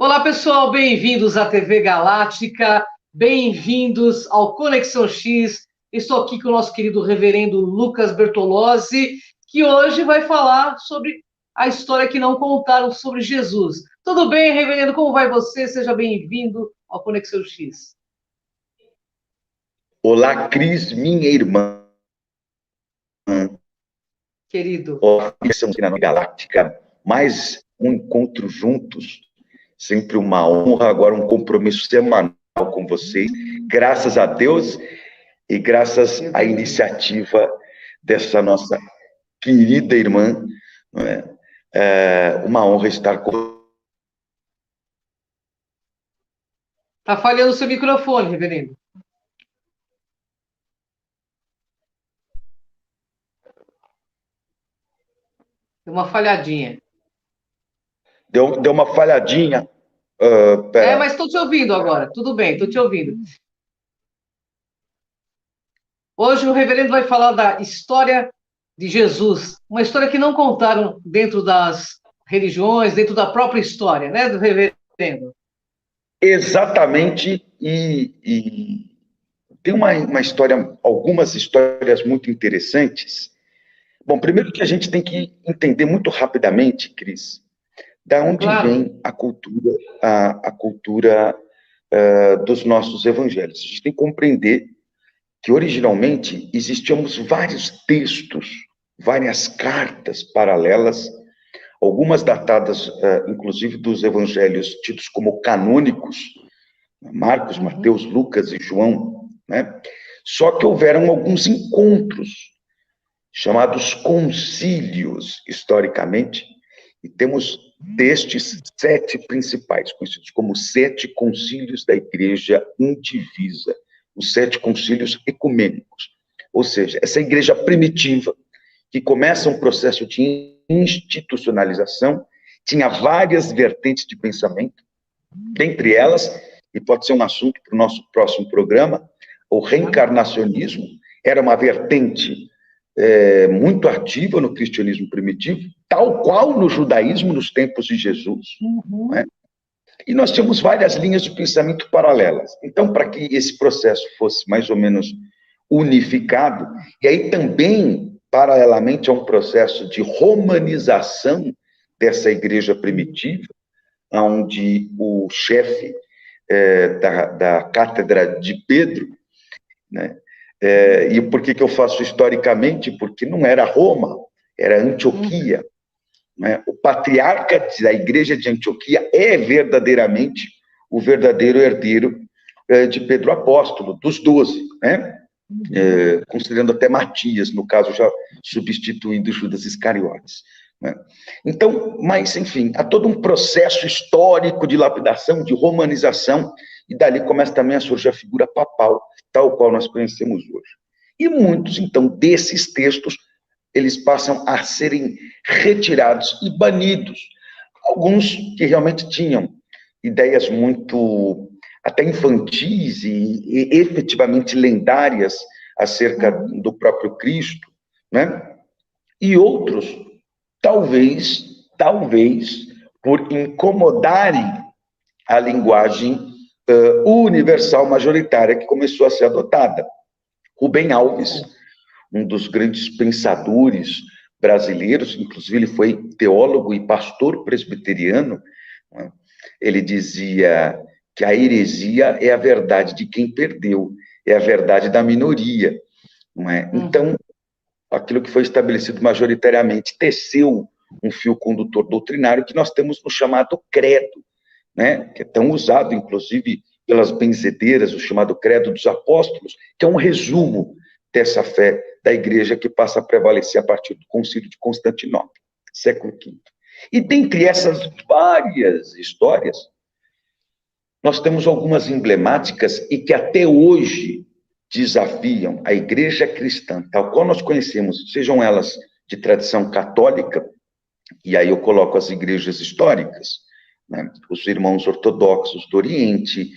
Olá, pessoal, bem-vindos à TV Galáctica, bem-vindos ao Conexão X. Estou aqui com o nosso querido reverendo Lucas Bertolozzi, que hoje vai falar sobre a história que não contaram sobre Jesus. Tudo bem, reverendo? Como vai você? Seja bem-vindo ao Conexão X. Olá, Cris, minha irmã. Querido. Olá, estamos aqui na Galáctica. Mais um encontro juntos. Sempre uma honra, agora um compromisso semanal com vocês. Graças a Deus e graças à iniciativa dessa nossa querida irmã. É uma honra estar com. Está falhando o seu microfone, reverendo. Deu uma falhadinha. Deu uma falhadinha. Mas estou te ouvindo agora. Tudo bem, estou te ouvindo. Hoje o reverendo vai falar da história de Jesus, uma história que não contaram dentro das religiões, dentro da própria história, né, do reverendo? Exatamente, e tem uma história, algumas histórias muito interessantes. Bom, primeiro que a gente tem que entender muito rapidamente, Cris, da onde vem a cultura dos nossos evangelhos. A gente tem que compreender que originalmente existiam vários textos, várias cartas paralelas, algumas datadas, inclusive, dos evangelhos tidos como canônicos, Marcos, Mateus, Lucas e João, né? Só que houveram alguns encontros, chamados concílios, historicamente, e temos destes 7 principais, conhecidos como 7 concílios da Igreja Indivisa, os 7 concílios ecumênicos. Ou seja, essa igreja primitiva, que começa um processo de institucionalização, tinha várias vertentes de pensamento, dentre elas, e pode ser um assunto para o nosso próximo programa, o reencarnacionismo era uma vertente muito ativa no cristianismo primitivo, tal qual no judaísmo nos tempos de Jesus. Né? E nós tínhamos várias linhas de pensamento paralelas. Então, para que esse processo fosse mais ou menos unificado, e aí também, paralelamente a um processo de romanização dessa igreja primitiva, onde o chefe da cátedra de Pedro, né? E por que eu faço historicamente? Porque não era Roma, era Antioquia. Né? O patriarca da igreja de Antioquia é verdadeiramente o verdadeiro herdeiro de Pedro Apóstolo, dos 12, né? Considerando até Matias, no caso, já substituindo Judas Iscariotes. Né? Então, mas, enfim, há todo um processo histórico de lapidação, de romanização, e dali começa também a surgir a figura papal, tal qual nós conhecemos hoje. E muitos, então, desses textos, eles passam a serem retirados e banidos. Alguns que realmente tinham ideias muito, até infantis e efetivamente lendárias acerca do próprio Cristo, né? E outros, talvez, por incomodarem a linguagem universal majoritária que começou a ser adotada. Rubem Alves, um dos grandes pensadores brasileiros, inclusive ele foi teólogo e pastor presbiteriano, né? Ele dizia que a heresia é a verdade de quem perdeu, é a verdade da minoria. Não é? Então, aquilo que foi estabelecido majoritariamente teceu um fio condutor doutrinário que nós temos no chamado credo, né? Que é tão usado, inclusive, pelas benzedeiras, o chamado credo dos apóstolos, que é um resumo dessa fé da igreja que passa a prevalecer a partir do Concílio de Constantinopla, século V. E dentre essas várias histórias, nós temos algumas emblemáticas e que até hoje desafiam a igreja cristã, tal qual nós conhecemos, sejam elas de tradição católica, e aí eu coloco as igrejas históricas, né? Os irmãos ortodoxos do Oriente,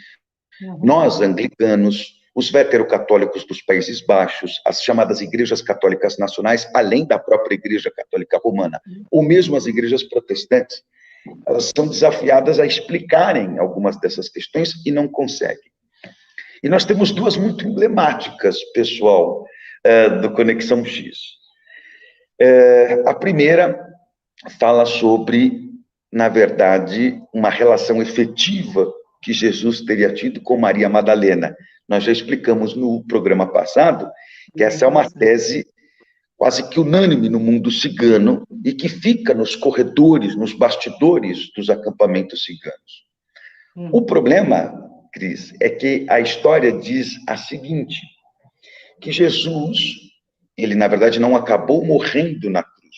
nós, anglicanos, os veterocatólicos dos Países Baixos, as chamadas igrejas católicas nacionais, além da própria Igreja Católica Romana, ou mesmo as igrejas protestantes. elas são desafiadas a explicarem algumas dessas questões e não conseguem. E nós temos duas muito emblemáticas, pessoal, do Conexão X. A primeira fala sobre, na verdade, uma relação efetiva que Jesus teria tido com Maria Madalena. Nós já explicamos no programa passado que essa é uma tese quase que unânime no mundo cigano e que fica nos corredores, nos bastidores dos acampamentos ciganos. O problema, Cris, é que a história diz a seguinte, que Jesus, ele na verdade não acabou morrendo na cruz.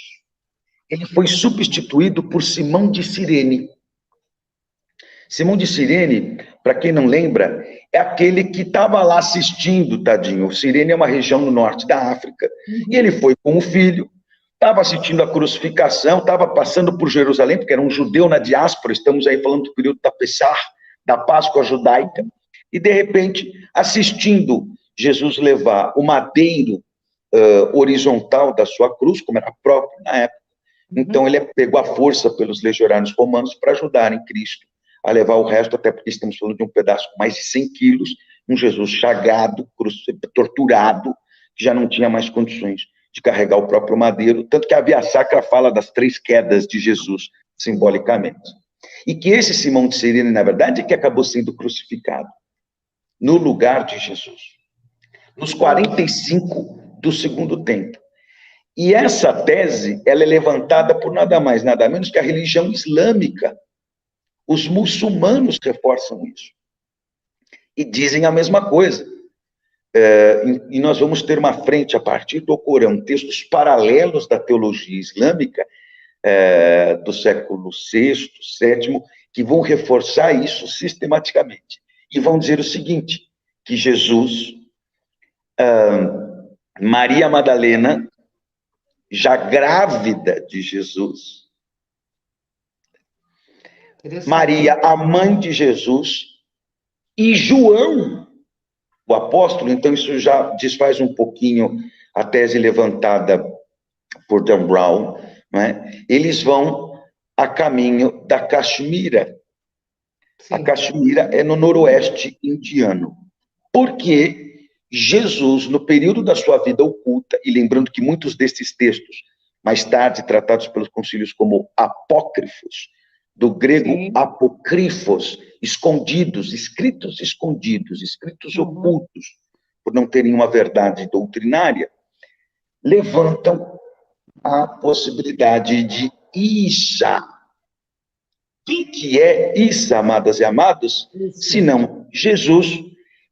Ele foi substituído por Simão de Cirene. Simão de Cirene, para quem não lembra, é aquele que estava lá assistindo, tadinho. Cirene é uma região no norte da África, e ele foi com o filho, estava assistindo a crucificação, estava passando por Jerusalém, porque era um judeu na diáspora, estamos aí falando do período da Pessah, da Páscoa judaica, e de repente, assistindo Jesus levar o madeiro horizontal da sua cruz, como era próprio na época, então ele pegou a força pelos legionários romanos para ajudarem Cristo a levar o resto, até porque estamos falando de um pedaço com mais de 100 quilos, um Jesus chagado, torturado, que já não tinha mais condições de carregar o próprio madeiro, tanto que a Via Sacra fala das 3 quedas de Jesus, simbolicamente. E que esse Simão de Cirene, na verdade, é que acabou sendo crucificado no lugar de Jesus, nos 45 do segundo tempo. E essa tese, ela é levantada por nada mais, nada menos que a religião islâmica. Os muçulmanos reforçam isso. E dizem a mesma coisa. E nós vamos ter uma frente, a partir do Corão, textos paralelos da teologia islâmica, do século VI, VII, que vão reforçar isso sistematicamente. E vão dizer o seguinte, que Jesus, Maria Madalena, já grávida de Jesus, Maria, a mãe de Jesus, e João, o apóstolo, então isso já desfaz um pouquinho a tese levantada por Dan Brown, né? Eles vão a caminho da Caxemira. Sim. A Caxemira é no noroeste indiano. Porque Jesus, no período da sua vida oculta, e lembrando que muitos desses textos, mais tarde tratados pelos concílios como apócrifos, do grego sim, apocrifos, escondidos, escritos escondidos, escritos ocultos, por não terem uma verdade doutrinária, levantam a possibilidade de Isa. Quem que é Isa, amadas e amados? Senão Jesus,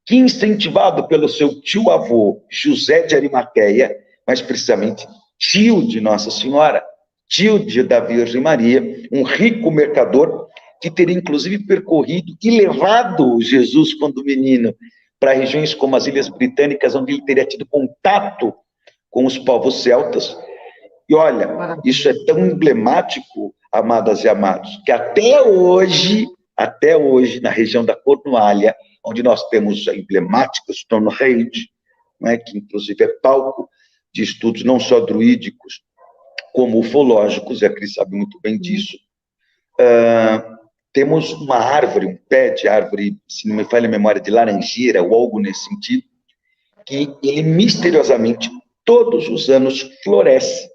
que incentivado pelo seu tio-avô, José de Arimateia, mas precisamente tio de Nossa Senhora, tio da Virgem Maria, um rico mercador, que teria inclusive percorrido e levado Jesus, quando menino, para regiões como as Ilhas Britânicas, onde ele teria tido contato com os povos celtas. E olha, isso é tão emblemático, amadas e amados, que até hoje, na região da Cornualha, onde nós temos a emblemática Stonehenge, né, que inclusive é palco de estudos não só druídicos, como ufológicos, e a Cris sabe muito bem disso, temos uma árvore, um pé de árvore, se não me falha a memória, de laranjeira, ou algo nesse sentido, que ele misteriosamente, todos os anos, floresce.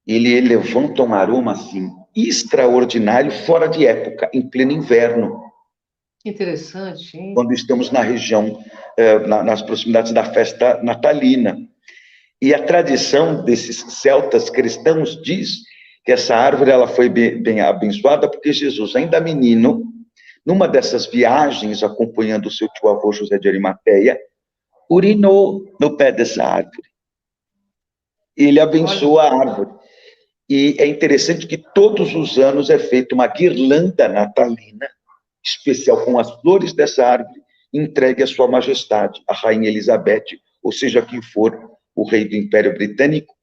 Ele levanta um aroma, assim, extraordinário, fora de época, em pleno inverno. Que interessante, hein? Quando estamos na região, nas proximidades da festa natalina. E a tradição desses celtas cristãos diz que essa árvore ela foi bem abençoada porque Jesus, ainda menino, numa dessas viagens, acompanhando o seu tio-avô José de Arimateia, urinou no pé dessa árvore. Ele abençoa a árvore. E é interessante que todos os anos é feita uma guirlanda natalina, especial com as flores dessa árvore, entregue à sua majestade, a Rainha Elizabeth, ou seja, quem for o rei do Império Britânico,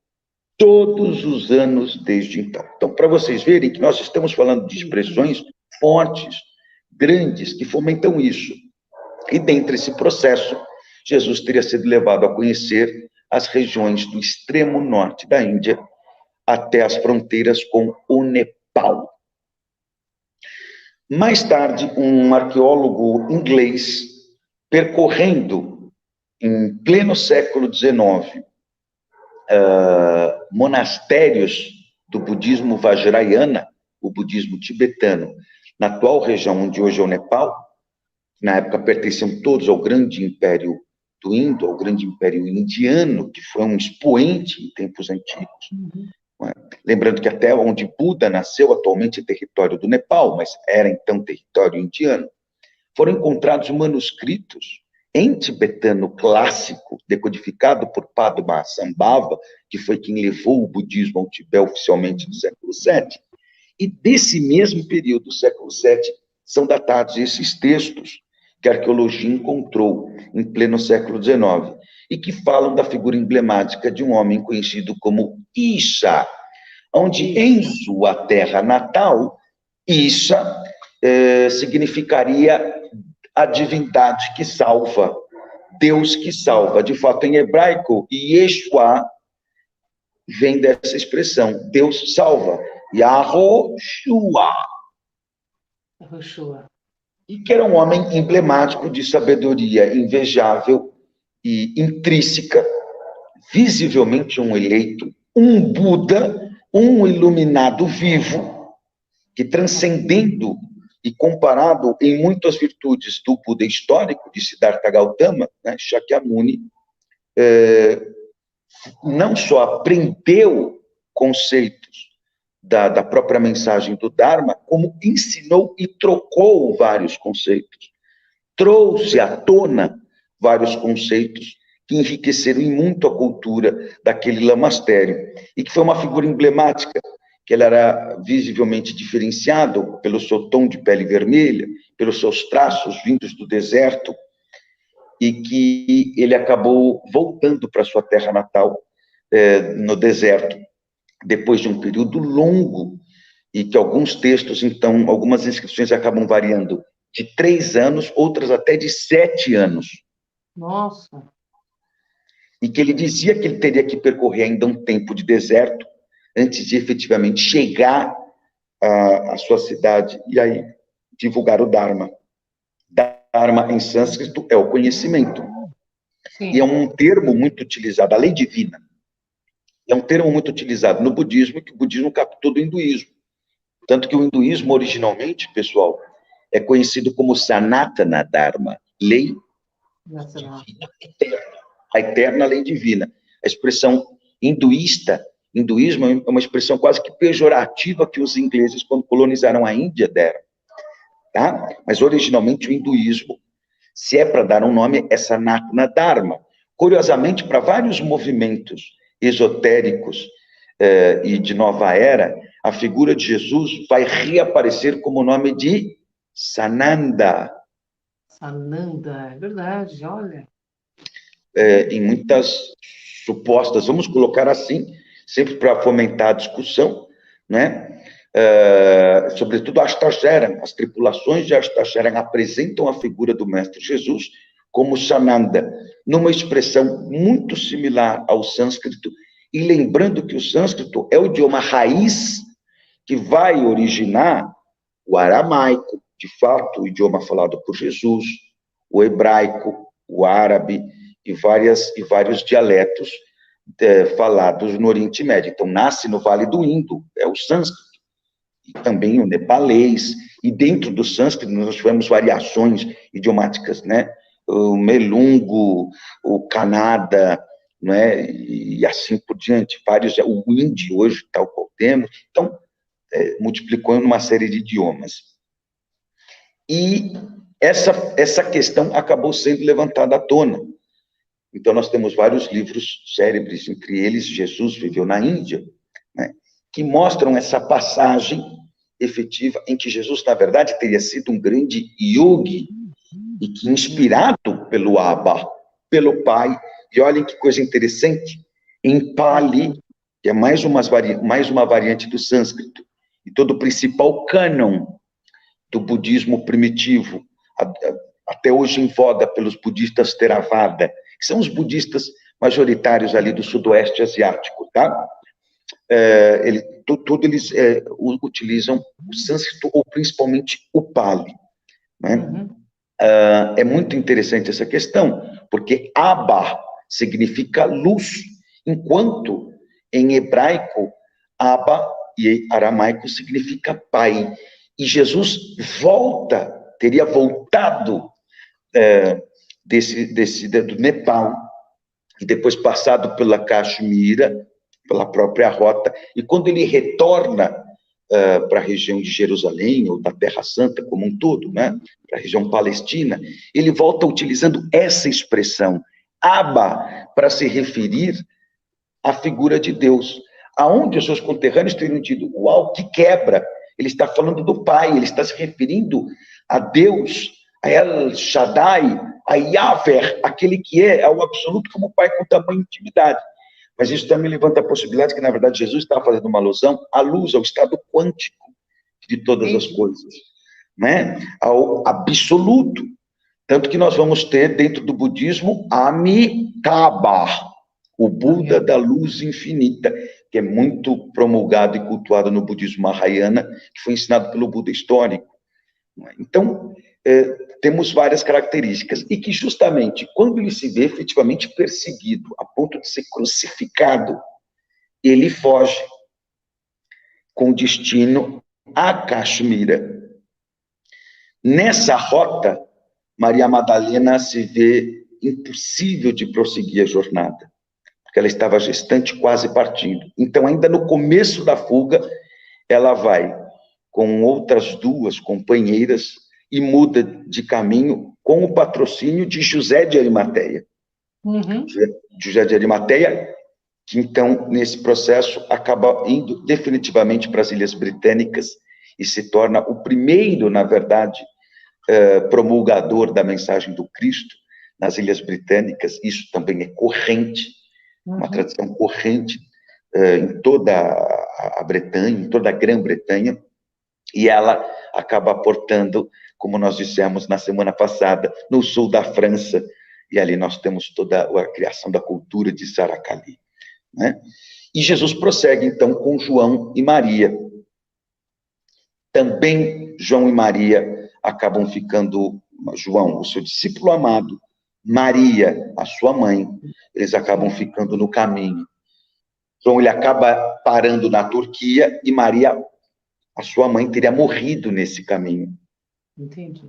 todos os anos desde então. Então, para vocês verem que nós estamos falando de expressões fortes, grandes, que fomentam isso. E dentro desse processo, Jesus teria sido levado a conhecer as regiões do extremo norte da Índia, até as fronteiras com o Nepal. Mais tarde, um arqueólogo inglês, percorrendo, em pleno século XIX, monastérios do budismo Vajrayana, o budismo tibetano, na atual região onde hoje é o Nepal, na época pertenciam todos ao grande império do Indo, ao grande império indiano, que foi um expoente em tempos antigos. Lembrando que até onde Buda nasceu, atualmente é território do Nepal, mas era então território indiano. Foram encontrados manuscritos em tibetano clássico, decodificado por Padmasambhava, que foi quem levou o budismo ao Tibete oficialmente no século VII. E desse mesmo período, do século VII, são datados esses textos que a arqueologia encontrou em pleno século XIX, e que falam da figura emblemática de um homem conhecido como Isha, onde em sua terra natal, Isha significaria a divindade que salva, Deus que salva. De fato, em hebraico, Yeshua vem dessa expressão, Deus salva, Yahoshua. E que era um homem emblemático de sabedoria invejável e intrínseca, visivelmente um eleito, um Buda, um iluminado vivo, que transcendendo e comparado em muitas virtudes do Buda histórico, de Siddhartha Gautama, né, Shakyamuni, não só aprendeu conceitos da própria mensagem do Dharma, como ensinou e trocou vários conceitos. Trouxe à tona vários conceitos que enriqueceram em muito a cultura daquele lamastério, e que foi uma figura emblemática, que ele era visivelmente diferenciado pelo seu tom de pele vermelha, pelos seus traços vindos do deserto, e que ele acabou voltando para sua terra natal, no deserto, depois de um período longo, e que alguns textos, então, algumas inscrições acabam variando de 3 anos, outras até de 7 anos. Nossa! E que ele dizia que ele teria que percorrer ainda um tempo de deserto, antes de efetivamente chegar à sua cidade, e aí divulgar o Dharma. Dharma, em sânscrito, é o conhecimento. Sim. E é um termo muito utilizado, a lei divina. É um termo muito utilizado no budismo, que o budismo captou do hinduísmo. Tanto que o hinduísmo, originalmente, pessoal, é conhecido como Sanatana Dharma, lei divina eterna, a eterna lei divina. A expressão hinduísmo é uma expressão quase que pejorativa que os ingleses, quando colonizaram a Índia, deram. Tá? Mas, originalmente, o hinduísmo, se é para dar um nome, é Sanatana Dharma. Curiosamente, para vários movimentos esotéricos e de nova era, a figura de Jesus vai reaparecer como o nome de Sananda. Sananda, é verdade, olha. Em muitas supostas, vamos colocar assim, sempre para fomentar a discussão, né? Sobretudo Ashtasheran, as tripulações de Ashtasheran apresentam a figura do Mestre Jesus como Sananda, numa expressão muito similar ao sânscrito, e lembrando que o sânscrito é o idioma raiz que vai originar o aramaico, de fato, o idioma falado por Jesus, o hebraico, o árabe e vários dialetos falados no Oriente Médio. Então, nasce no Vale do Indo, é o sânscrito, e também o nepalês, e dentro do sânscrito nós tivemos variações idiomáticas, né? O melungo, o canada, né? E assim por diante, o hindi hoje, tal qual temos, então, multiplicou em uma série de idiomas. E essa questão acabou sendo levantada à tona. Então, nós temos vários livros célebres, entre eles Jesus viveu na Índia, né, que mostram essa passagem efetiva em que Jesus, na verdade, teria sido um grande yogi, e que, inspirado pelo Abba, pelo Pai, e olhem que coisa interessante, em Pali, que é mais uma variante do sânscrito, e todo o principal cânon do budismo primitivo, até hoje em voga pelos budistas Theravada, que são os budistas majoritários ali do sudoeste asiático, tá? eles utilizam o sânscrito ou principalmente o Pali, né? Uhum. É muito interessante essa questão, porque Abba significa luz, enquanto em hebraico, Abba e aramaico significa pai. E Jesus teria voltado do Nepal, e depois passado pela Caxemira, pela própria rota, e quando ele retorna para a região de Jerusalém, ou da Terra Santa como um todo, né, para a região palestina, ele volta utilizando essa expressão, Abba, para se referir à figura de Deus. Aonde os seus conterrâneos teriam dito, uau, que quebra! Ele está falando do Pai, ele está se referindo a Deus, a El Shaddai, a Yahvé, aquele que é o absoluto como Pai com tamanha intimidade. Mas isso também levanta a possibilidade que, na verdade, Jesus estava fazendo uma alusão à luz, ao estado quântico de todas as coisas, né? Ao absoluto. Tanto que nós vamos ter, dentro do budismo, Amitabha, o Buda da luz infinita, que é muito promulgado e cultuado no budismo Mahayana, que foi ensinado pelo Buda histórico. Então, temos várias características, e que justamente, quando ele se vê efetivamente perseguido, a ponto de ser crucificado, ele foge com destino a Caxemira. Nessa rota, Maria Madalena se vê impossível de prosseguir a jornada, porque ela estava gestante, quase partindo. Então, ainda no começo da fuga, ela vai com outras duas companheiras e muda de caminho com o patrocínio de José de Arimateia. Uhum. José de Arimateia, que então, nesse processo, acaba indo definitivamente para as Ilhas Britânicas e se torna o primeiro, na verdade, promulgador da mensagem do Cristo nas Ilhas Britânicas. Isso também é corrente, uma tradição corrente em toda a Bretanha, em toda a Grã-Bretanha, e ela acaba aportando, como nós dissemos na semana passada, no sul da França, e ali nós temos toda a criação da cultura de Saracali, né? E Jesus prossegue, então, com João e Maria. Também João e Maria acabam ficando, João, o seu discípulo amado, Maria, a sua mãe, eles acabam ficando no caminho. João, ele acaba parando na Turquia, e Maria, a sua mãe, teria morrido nesse caminho. Entendi.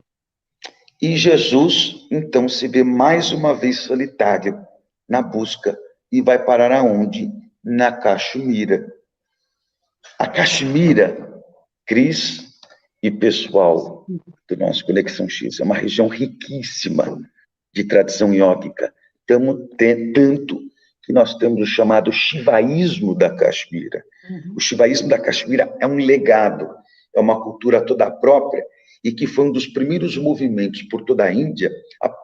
E Jesus, então, se vê mais uma vez solitário na busca, e vai parar aonde? Na Caxemira. A Caxemira, Cris e pessoal do nosso Conexão X, é uma região riquíssima de tradição iógica, tanto que nós temos o chamado Shivaísmo da Caxemira. O Shivaísmo da Caxemira é um legado, é uma cultura toda própria, e que foi um dos primeiros movimentos por toda a Índia,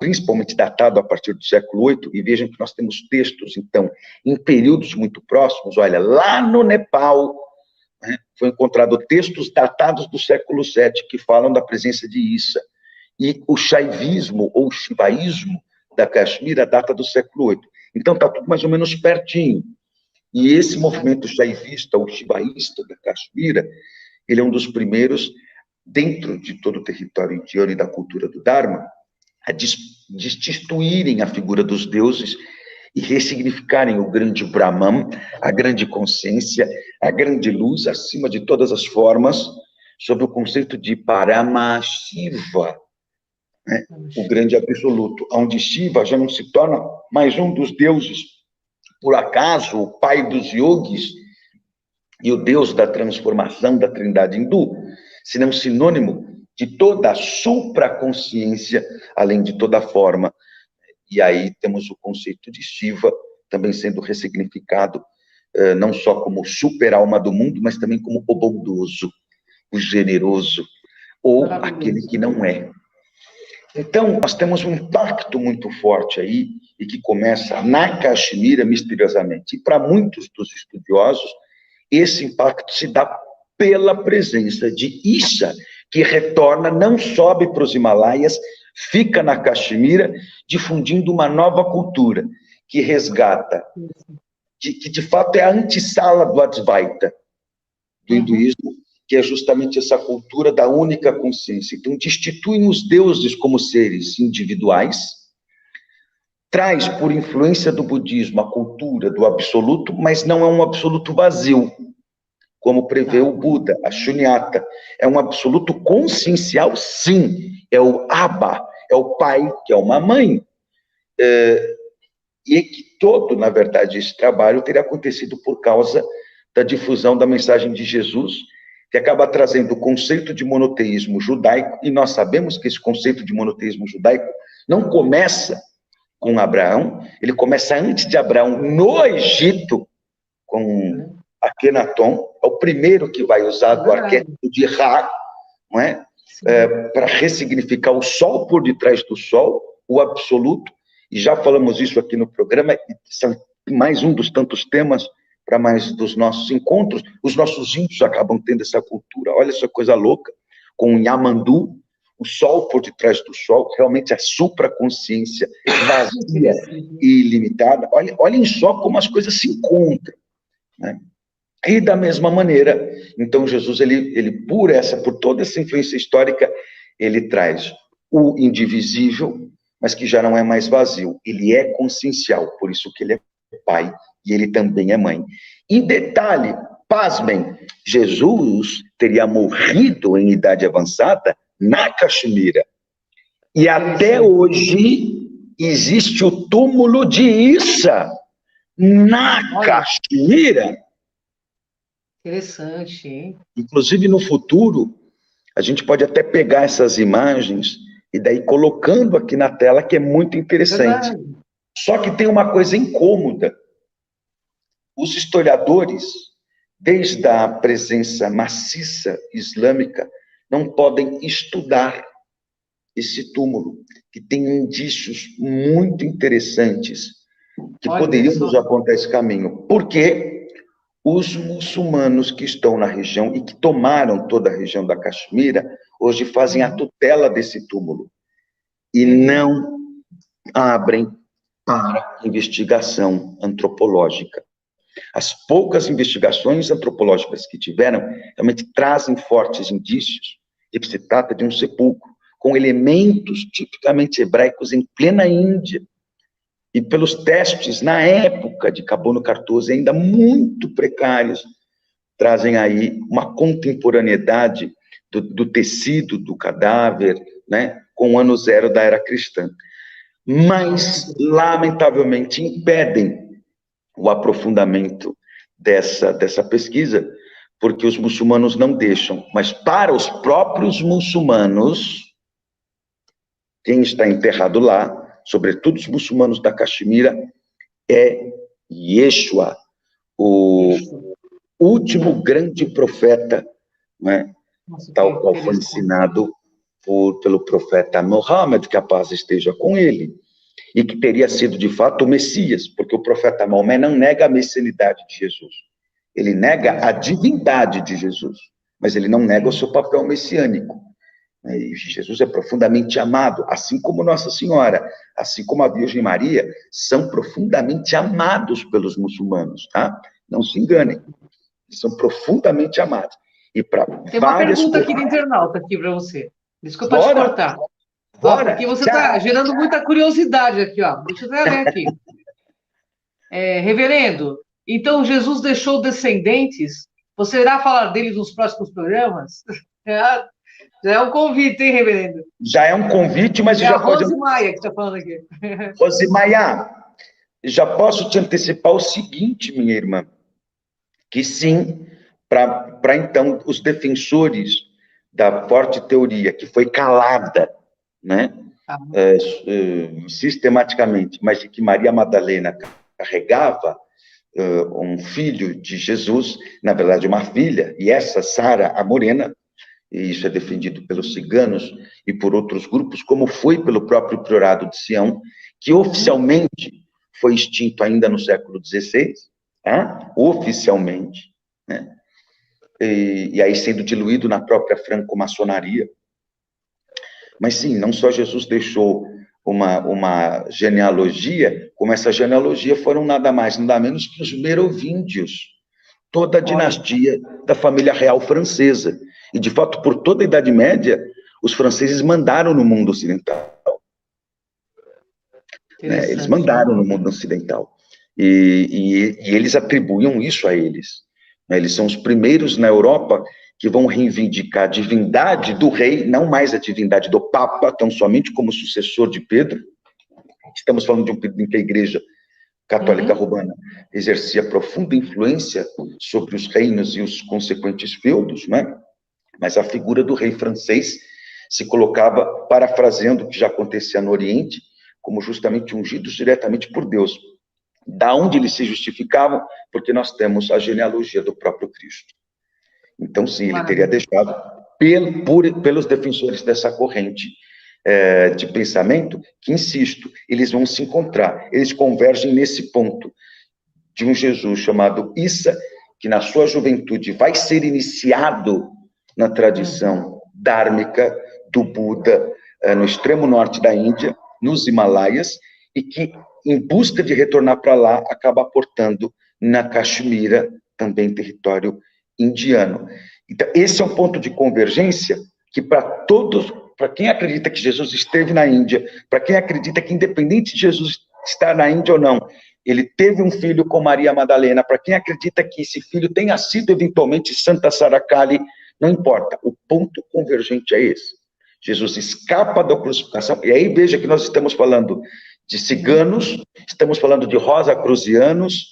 principalmente datado a partir do século VIII, e vejam que nós temos textos, então, em períodos muito próximos. Olha, lá no Nepal, né, foi encontrado textos datados do século VII, que falam da presença de Issa, e o Shaivismo, ou Shivaísmo da Caxemira, data do século VIII. Então, está tudo mais ou menos pertinho. E esse movimento shaivista, ou shivaísta da Caxemira, ele é um dos primeiros, dentro de todo o território indiano e da cultura do Dharma, a destituírem a figura dos deuses e ressignificarem o grande Brahman, a grande consciência, a grande luz, acima de todas as formas, sob o conceito de Paramashiva, né? O grande absoluto, onde Shiva já não se torna mais um dos deuses, por acaso, o pai dos yogis e o Deus da transformação da trindade hindu, senão sinônimo de toda a supraconsciência, além de toda forma. E aí temos o conceito de Shiva também sendo ressignificado, não só como super-alma do mundo, mas também como o bondoso, o generoso, ou aquele que não é. Então, nós temos um impacto muito forte aí, e que começa na Caxemira, misteriosamente. E para muitos dos estudiosos, esse impacto se dá pela presença de Issa, que retorna, não sobe para os Himalaias, fica na Caxemira, difundindo uma nova cultura, que resgata que de fato é a antessala do Advaita, do hinduísmo, que é justamente essa cultura da única consciência. Então, destituem os deuses como seres individuais, traz, por influência do budismo, a cultura do absoluto, mas não é um absoluto vazio, como prevê o Buda, a Shunyata. É um absoluto consciencial, sim. É o Abba, é o pai, que é uma mãe. E que todo, na verdade, esse trabalho teria acontecido por causa da difusão da mensagem de Jesus, que acaba trazendo o conceito de monoteísmo judaico, e nós sabemos que esse conceito de monoteísmo judaico não começa com Abraão, ele começa antes de Abraão, no Egito, com Akenaton, é o primeiro que vai usar do arquétipo de Ra, não é? Para ressignificar o sol por detrás do sol, o absoluto, e já falamos isso aqui no programa, são mais um dos tantos temas para mais dos nossos encontros. Os nossos índios acabam tendo essa cultura, olha essa coisa louca, com o Yamandu, o sol por detrás do sol, realmente a supraconsciência vazia e ilimitada. Olhem só como as coisas se encontram, né? E da mesma maneira, então Jesus, ele por toda essa influência histórica, ele traz o indivisível, mas que já não é mais vazio, ele é consciencial, por isso que ele é pai e ele também é mãe. Em detalhe, pasmem, Jesus teria morrido em idade avançada na Caxemira. E até hoje existe o túmulo de Issa na Caxemira. Interessante, hein? Inclusive, no futuro, a gente pode até pegar essas imagens e daí colocando aqui na tela, que é muito interessante. Verdade. Só que tem uma coisa incômoda. Os historiadores, desde a presença maciça islâmica, não podem estudar esse túmulo, que tem indícios muito interessantes que poderiam nos apontar esse caminho. Porque os muçulmanos que estão na região e que tomaram toda a região da Caxemira, hoje fazem a tutela desse túmulo e não abrem para investigação antropológica. As poucas investigações antropológicas que tiveram realmente trazem fortes indícios de que se trata de um sepulcro com elementos tipicamente hebraicos em plena Índia. E pelos testes, na época de Carbono 14, ainda muito precários, trazem aí uma contemporaneidade do tecido do cadáver, né, com o ano zero da era cristã. Mas, lamentavelmente, impedem o aprofundamento dessa pesquisa, porque os muçulmanos não deixam. Mas para os próprios muçulmanos, quem está enterrado lá, sobretudo os muçulmanos da Caxemira, é Yeshua, o último grande profeta, né, tal qual foi ensinado pelo profeta Muhammad, que a paz esteja com ele, e que teria sido, de fato, o Messias, porque o profeta Maomé não nega a messianidade de Jesus. Ele nega a divindade de Jesus, mas ele não nega o seu papel messiânico. E Jesus é profundamente amado, assim como Nossa Senhora, assim como a Virgem Maria, são profundamente amados pelos muçulmanos, tá? Não se enganem, são profundamente amados. E para tem uma pergunta aqui do internauta aqui para você. Desculpa te cortar. Bora, porque você está gerando muita curiosidade aqui, ó. Deixa eu até ler aqui. Reverendo, então Jesus deixou descendentes? Você irá falar deles nos próximos programas? Já é um convite, hein, reverendo? Já é um convite, mas já pode... Rose Maia que está falando aqui. Rose Maia, já posso te antecipar o seguinte, minha irmã, que sim, para então os defensores da forte teoria, que foi calada, né, sistematicamente, mas de que Maria Madalena carregava um filho de Jesus, na verdade uma filha, e essa Sara, a morena, e isso é defendido pelos ciganos e por outros grupos, como foi pelo próprio Priorado de Sião, que oficialmente foi extinto ainda no século XVI, oficialmente, né? E aí sendo diluído na própria franco-maçonaria. Mas sim, não só Jesus deixou uma genealogia, como essa genealogia foram nada mais, nada menos que os merovíndios, toda a dinastia da família real francesa. E, de fato, por toda a Idade Média, os franceses mandaram no mundo ocidental. Né? Eles mandaram no mundo ocidental. E eles atribuíam isso a eles. Né? Eles são os primeiros na Europa que vão reivindicar a divindade do rei, não mais a divindade do Papa, tão somente como sucessor de Pedro. Estamos falando de um período em que a Igreja Católica Romana exercia profunda influência sobre os reinos e os consequentes feudos, né? Mas a figura do rei francês se colocava, parafraseando o que já acontecia no Oriente, como justamente ungidos diretamente por Deus. Da onde eles se justificavam? Porque nós temos a genealogia do próprio Cristo. Então, sim, ele teria deixado, pelos defensores dessa corrente de pensamento, que, insisto, eles vão se encontrar, eles convergem nesse ponto de um Jesus chamado Issa, que na sua juventude vai ser iniciado na tradição dármica do Buda, no extremo norte da Índia, nos Himalaias, e que, em busca de retornar para lá, acaba aportando na Caxemira, também território indiano. Então, esse é um ponto de convergência que, para quem acredita que Jesus esteve na Índia, para quem acredita que, independente de Jesus estar na Índia ou não, ele teve um filho com Maria Madalena, para quem acredita que esse filho tenha sido, eventualmente, Santa Saracali, não importa, o ponto convergente é esse. Jesus escapa da crucificação, e aí veja que nós estamos falando de ciganos, estamos falando de rosacruzianos,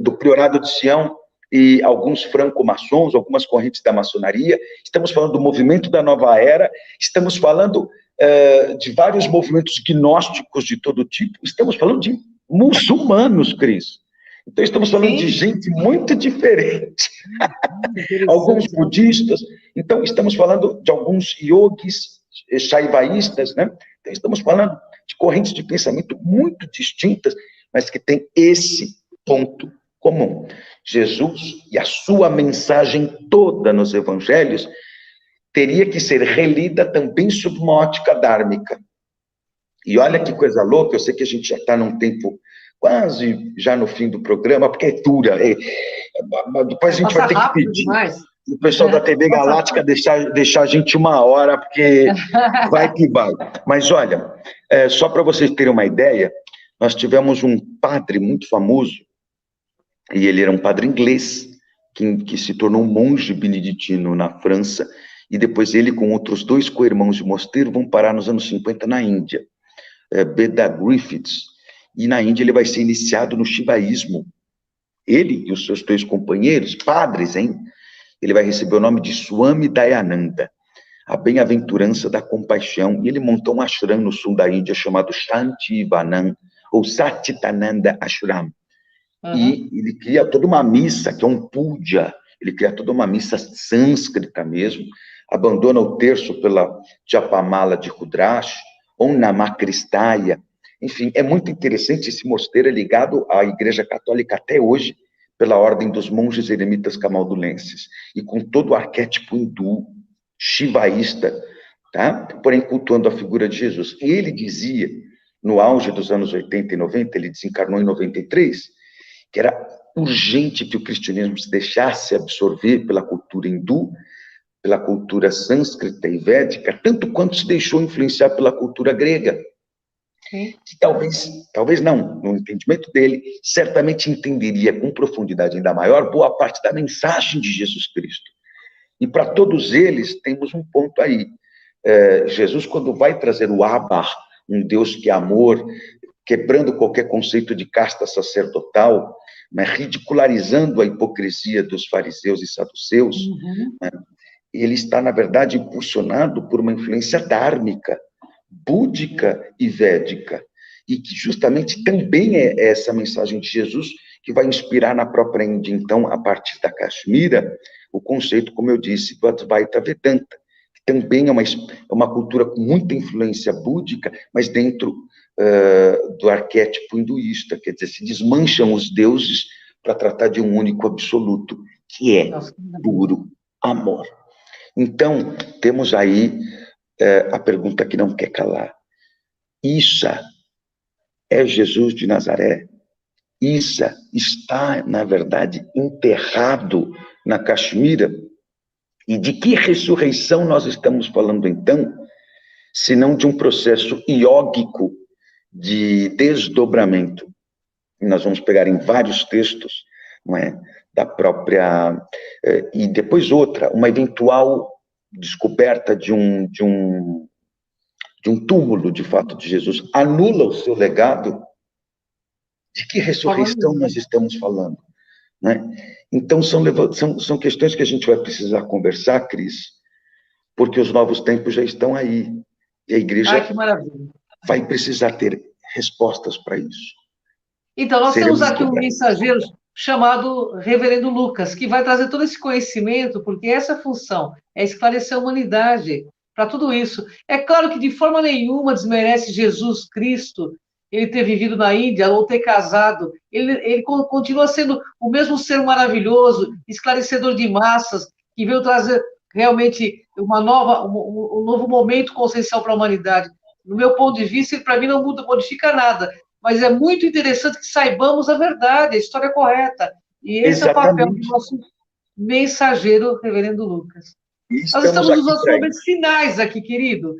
do Priorado de Sião, e alguns franco-maçons, algumas correntes da maçonaria, estamos falando do movimento da Nova Era, estamos falando de vários movimentos gnósticos de todo tipo, estamos falando de muçulmanos, Cris. Então, estamos falando de gente muito diferente. Alguns budistas, então, estamos falando de alguns yogis, shaivaístas, né? Então, estamos falando de correntes de pensamento muito distintas, mas que têm esse ponto comum. Jesus e a sua mensagem toda nos evangelhos teria que ser relida também sob uma ótica dármica. E olha que coisa louca, eu sei que a gente já está num tempo quase já no fim do programa, porque é dura. Depois a gente vai ter que pedir o pessoal da TV Galáctica deixar a gente 1 hora, porque vai que vai. Mas olha, só para vocês terem uma ideia, nós tivemos um padre muito famoso, e ele era um padre inglês, que se tornou um monge beneditino na França, e depois ele, com outros 2 co-irmãos de mosteiro, vão parar nos anos 50 na Índia. Beda Griffiths, e na Índia ele vai ser iniciado no shivaísmo. Ele e os seus 2 companheiros, padres, ele vai receber o nome de Swami Dayananda, a bem-aventurança da compaixão, e ele montou um ashram no sul da Índia chamado Shantivanam, ou Satchitananda Ashram. E ele cria toda uma missa, que é um puja, ele cria toda uma missa sânscrita mesmo, abandona o terço pela Japamala de Rudrash, Om Namah Kristaya. Enfim, é muito interessante, esse mosteiro é ligado à Igreja Católica até hoje, pela ordem dos monges eremitas camaldulenses, e com todo o arquétipo hindu, shivaísta, tá? Porém cultuando a figura de Jesus. E ele dizia, no auge dos anos 80 e 90, ele desencarnou em 93, que era urgente que o cristianismo se deixasse absorver pela cultura hindu, pela cultura sânscrita e védica, tanto quanto se deixou influenciar pela cultura grega. Que talvez não, no entendimento dele, certamente entenderia com profundidade ainda maior boa parte da mensagem de Jesus Cristo. E para todos eles, temos um ponto aí. Jesus, quando vai trazer o Abba, um Deus que é amor, quebrando qualquer conceito de casta sacerdotal, né, ridicularizando a hipocrisia dos fariseus e saduceus, né, ele está, na verdade, impulsionado por uma influência dármica, búdica e védica, e que justamente também é essa mensagem de Jesus que vai inspirar na própria Índia, então, a partir da Caxemira, o conceito, como eu disse, do Advaita Vedanta, que também é uma cultura com muita influência búdica, mas dentro do arquétipo hinduísta, quer dizer, se desmancham os deuses para tratar de um único absoluto, que é puro amor. Então, temos aí a pergunta que não quer calar. Isso é Jesus de Nazaré. Isso está, na verdade, enterrado na Caxemira. E de que ressurreição nós estamos falando, então, senão de um processo iógico de desdobramento? E nós vamos pegar em vários textos, não é, da própria... E depois outra, uma eventual descoberta de um túmulo, de fato, de Jesus, anula o seu legado. De que ressurreição nós estamos falando? Né? Então, são questões que a gente vai precisar conversar, Cris, porque os novos tempos já estão aí. E a igreja vai precisar ter respostas para isso. Então, nós temos aqui um mensageiro chamado Reverendo Lucas, que vai trazer todo esse conhecimento, porque essa função é esclarecer a humanidade para tudo isso. É claro que de forma nenhuma desmerece Jesus Cristo, ele ter vivido na Índia ou ter casado. Ele continua sendo o mesmo ser maravilhoso, esclarecedor de massas, que veio trazer realmente um novo momento consciencial para a humanidade. No meu ponto de vista, ele, para mim, não modifica nada. Mas é muito interessante que saibamos a verdade, a história correta. E esse é o papel do nosso mensageiro, Reverendo Lucas. Nós estamos nos nossos momentos finais aqui, querido.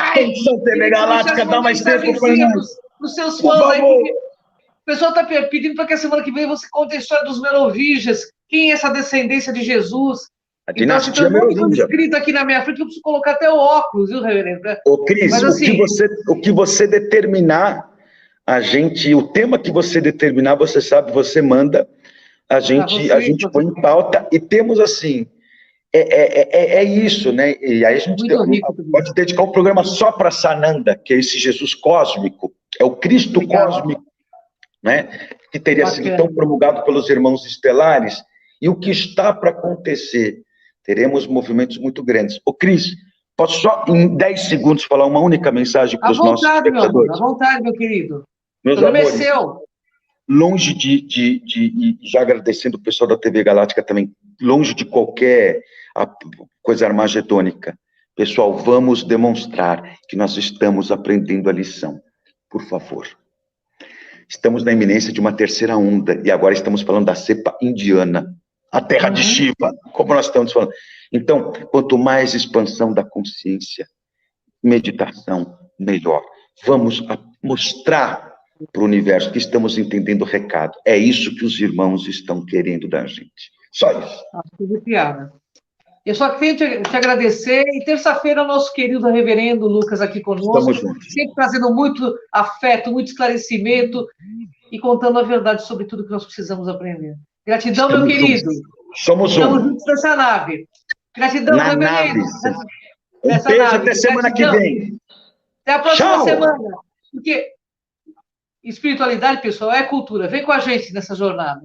Atenção, TV Galáctica, dá mais tempo para nós. Para os seus fãs aí, porque o pessoal está pedindo para que a semana que vem você conte a história dos Merovingias, quem é essa descendência de Jesus. A dinastia Merovingia. Escrito aqui na minha frente, eu preciso colocar até o óculos, viu, Reverendo? Ô, Cris, assim, o que você determinar, o tema que você determinar, você sabe, você manda, a gente põe em pauta, e temos assim, é isso, né? E aí a gente pode dedicar um programa só para Sananda, que é esse Jesus cósmico, é o Cristo cósmico, né? Que teria sido tão promulgado pelos irmãos estelares, e o que está para acontecer? Teremos movimentos muito grandes. Ô, Cris, posso só em 10 segundos falar uma única mensagem para os nossos espectadores? À vontade, meu querido. Meus amores, é seu. Longe já agradecendo o pessoal da TV Galáctica também, longe de qualquer coisa armagedônica. Pessoal, vamos demonstrar que nós estamos aprendendo a lição. Por favor. Estamos na iminência de uma terceira onda, e agora estamos falando da cepa indiana, a terra de Shiva, como nós estamos falando. Então, quanto mais expansão da consciência, meditação, melhor. Vamos mostrar para o universo que estamos entendendo o recado. É isso que os irmãos estão querendo da gente. Só isso. Tudo piada. Eu só tenho te agradecer, e terça-feira o nosso querido Reverendo Lucas aqui conosco, sempre trazendo muito afeto, muito esclarecimento e contando a verdade sobre tudo que nós precisamos aprender. Gratidão, meu querido. Somos Estamos juntos nessa nave. Gratidão, Reverendo. Um beijo até semana que vem. Até a próxima semana. Porque espiritualidade, pessoal, é cultura. Vem com a gente nessa jornada.